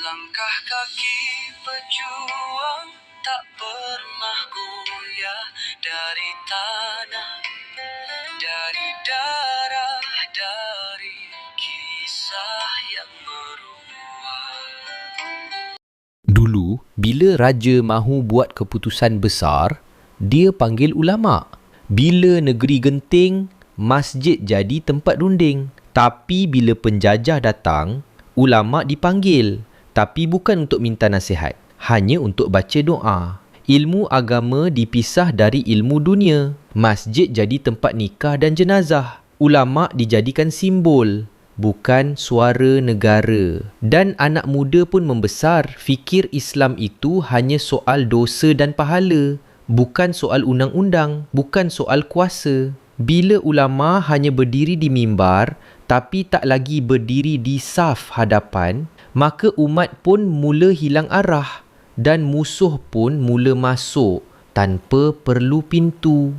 Langkah kaki pejuang tak pernah goyah dari tanah, dari darah, dari kisah yang meruah. Dulu, bila raja mahu buat keputusan besar, dia panggil ulama'. Bila negeri genting, masjid jadi tempat runding. Tapi bila penjajah datang, ulama' dipanggil. Tapi bukan untuk minta nasihat, hanya untuk baca doa. Ilmu agama dipisah dari ilmu dunia. Masjid jadi tempat nikah dan jenazah. Ulama' dijadikan simbol, bukan suara negara. Dan anak muda pun membesar fikir Islam itu hanya soal dosa dan pahala, bukan soal undang-undang, bukan soal kuasa. Bila ulama hanya berdiri di mimbar tapi tak lagi berdiri di saf hadapan, maka umat pun mula hilang arah dan musuh pun mula masuk tanpa perlu pintu.